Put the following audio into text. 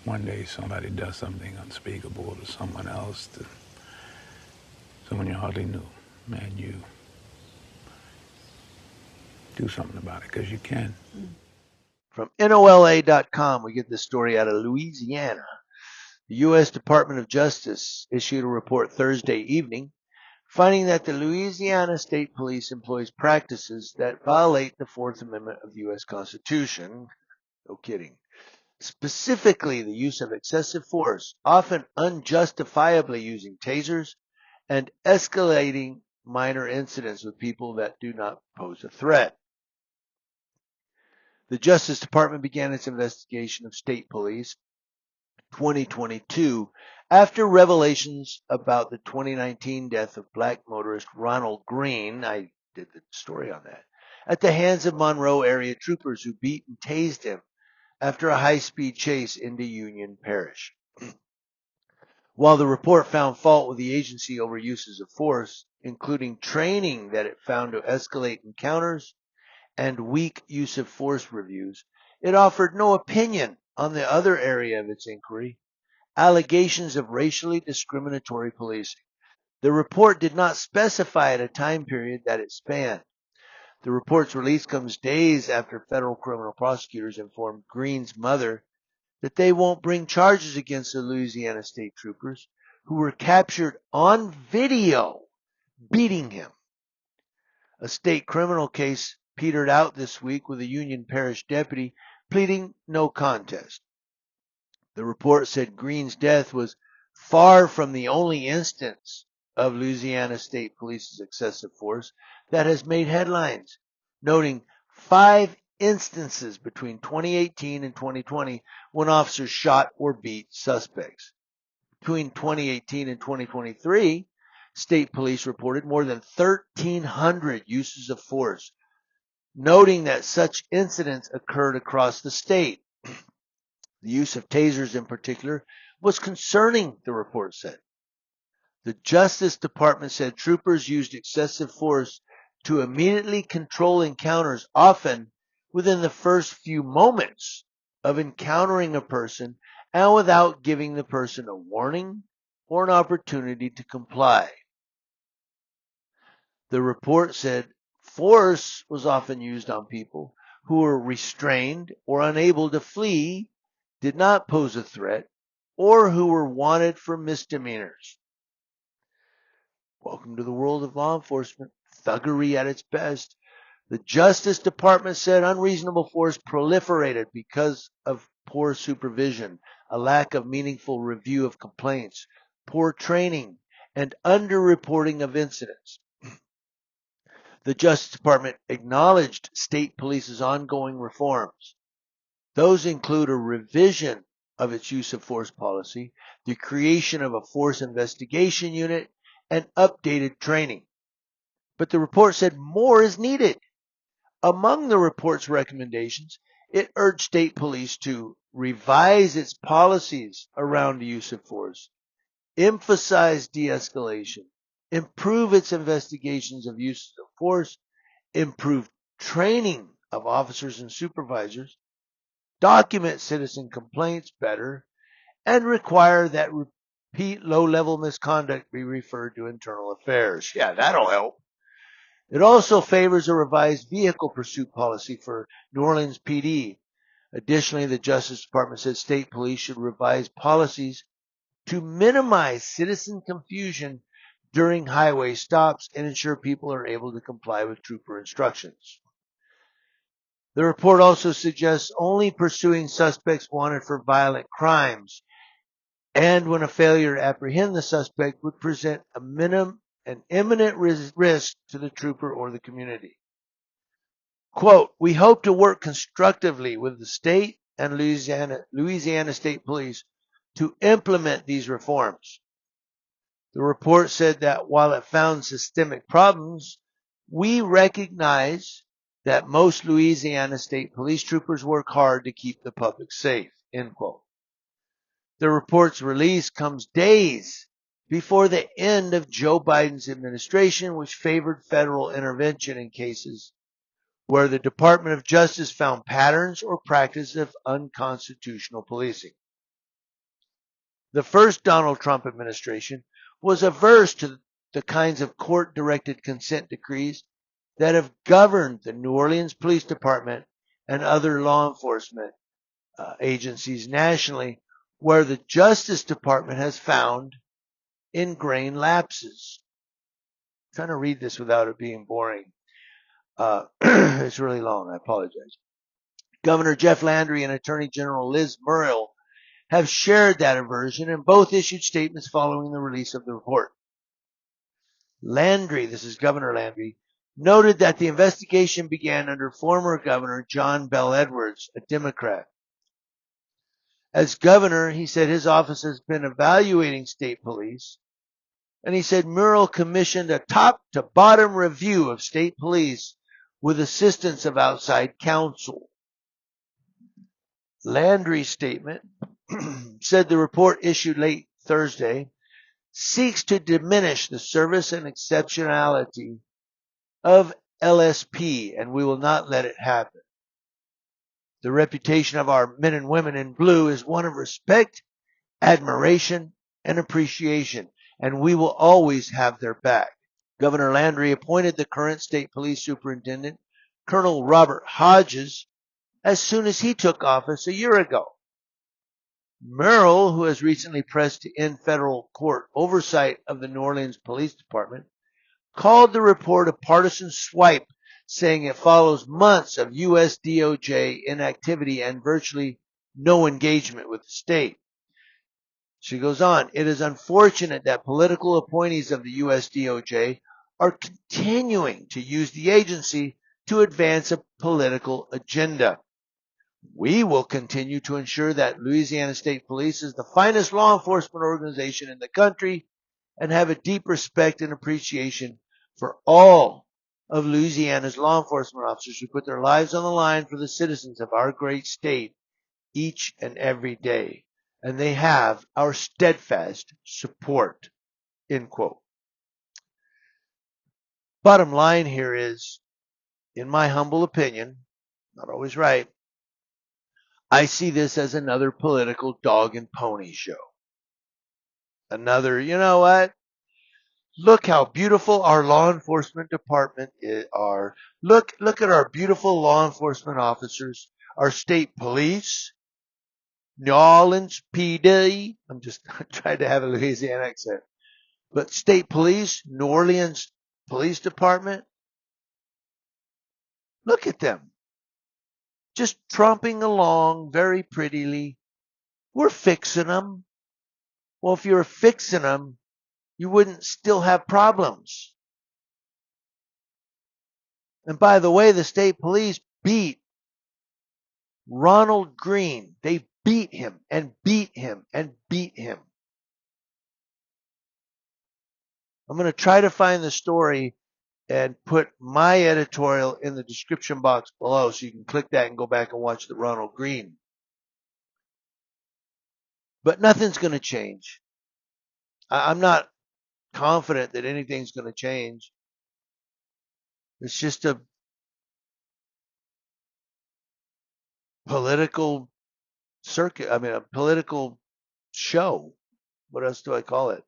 one day somebody does something unspeakable to someone else, to someone you hardly knew, and you do something about it because you can. From NOLA.com, we get this story out of Louisiana. The U.S. Department of Justice issued a report Thursday evening finding that the Louisiana State Police employs practices that violate the Fourth Amendment of the U.S. Constitution. No kidding. Specifically, the use of excessive force, often unjustifiably using tasers, and escalating minor incidents with people that do not pose a threat. The Justice Department began its investigation of state police 2022 after revelations about the 2019 death of black motorist Ronald Greene. I did the story on that. At the hands of Monroe area troopers who beat and tased him after a high-speed chase into Union Parish. While the report found fault with the agency over uses of force, including training that it found to escalate encounters and weak use of force reviews, it offered no opinion on the other area of its inquiry, allegations of racially discriminatory policing. The report did not specify a time period that it spanned. The report's release comes days after federal criminal prosecutors informed Greene's mother that they won't bring charges against the Louisiana State troopers who were captured on video beating him. A state criminal case petered out this week with a Union Parish deputy pleading no contest. The report said Greene's death was far from the only instance of Louisiana State Police's excessive force that has made headlines, noting 5 instances between 2018 and 2020 when officers shot or beat suspects. Between 2018 and 2023, state police reported more than 1,300 uses of force, noting that such incidents occurred across the state. The use of tasers in particular was concerning, the report said. The Justice Department said troopers used excessive force to immediately control encounters, often within the first few moments of encountering a person and without giving the person a warning or an opportunity to comply. The report said force was often used on people who were restrained or unable to flee, did not pose a threat, or who were wanted for misdemeanors. Welcome to the world of law enforcement. Thuggery at its best. The Justice Department said unreasonable force proliferated because of poor supervision, a lack of meaningful review of complaints, poor training, and underreporting of incidents. The Justice Department acknowledged state police's ongoing reforms. Those include a revision of its use of force policy, the creation of a force investigation unit, and updated training. But the report said more is needed. Among the report's recommendations, it urged state police to revise its policies around the use of force, emphasize de-escalation, improve its investigations of uses of force, improve training of officers and supervisors, document citizen complaints better, and require that repeat low-level misconduct be referred to internal affairs. Yeah, that'll help. It also favors a revised vehicle pursuit policy for New Orleans PD. Additionally, the Justice Department said state police should revise policies to minimize citizen confusion during highway stops and ensure people are able to comply with trooper instructions. The report also suggests only pursuing suspects wanted for violent crimes, and when a failure to apprehend the suspect would present an imminent risk to the trooper or the community. Quote, we hope to work constructively with the state and Louisiana State Police to implement these reforms. The report said that while it found systemic problems, we recognize that most Louisiana State Police troopers work hard to keep the public safe, end quote. The report's release comes days before the end of Joe Biden's administration, which favored federal intervention in cases where the Department of Justice found patterns or practices of unconstitutional policing. The first Donald Trump administration was averse to the kinds of court-directed consent decrees that have governed the New Orleans Police Department and other law enforcement agencies nationally, where the Justice Department has found ingrained lapses. I'm trying to read this without it being boring. It's really long. I apologize. Governor Jeff Landry and Attorney General Liz Muriel have shared that aversion and both issued statements following the release of the report. Landry, this is Governor Landry, noted that the investigation began under former Governor John Bel Edwards, a Democrat. As governor, he said his office has been evaluating state police, and he said Muriel commissioned a top-to-bottom review of state police with assistance of outside counsel. Landry's statement said the report issued late Thursday seeks to diminish the service and exceptionality of LSP, and we will not let it happen. The reputation of our men and women in blue is one of respect, admiration, and appreciation, and we will always have their back. Governor Landry appointed the current state police superintendent, Colonel Robert Hodges, as soon as he took office a year ago. Muriel, who has recently pressed to end federal court oversight of the New Orleans Police Department, called the report a partisan swipe, saying it follows months of U.S. DOJ inactivity and virtually no engagement with the state. She goes on, it is unfortunate that political appointees of the U.S. DOJ are continuing to use the agency to advance a political agenda. We will continue to ensure that Louisiana State Police is the finest law enforcement organization in the country and have a deep respect and appreciation for all of Louisiana's law enforcement officers who put their lives on the line for the citizens of our great state each and every day. And they have our steadfast support, end quote. Bottom line here is, in my humble opinion, not always right, I see this as another political dog and pony show. Another, you know what? Look how beautiful our law enforcement department are. Look at our beautiful law enforcement officers, our state police, New Orleans PD. I'm just trying to have a Louisiana accent. But state police, New Orleans Police Department. Look at them. Just tromping along very prettily. We're fixing them. Well, if you're fixing them, you wouldn't still have problems. And by the way, the state police beat Ronald Greene. They beat him and beat him and beat him. I'm going to try to find the story and put my editorial in the description box below so you can click that and go back and watch the Ronald Greene. But nothing's going to change. I'm not confident that anything's going to change. It's just a political circuit. I mean, a political show. What else do I call it?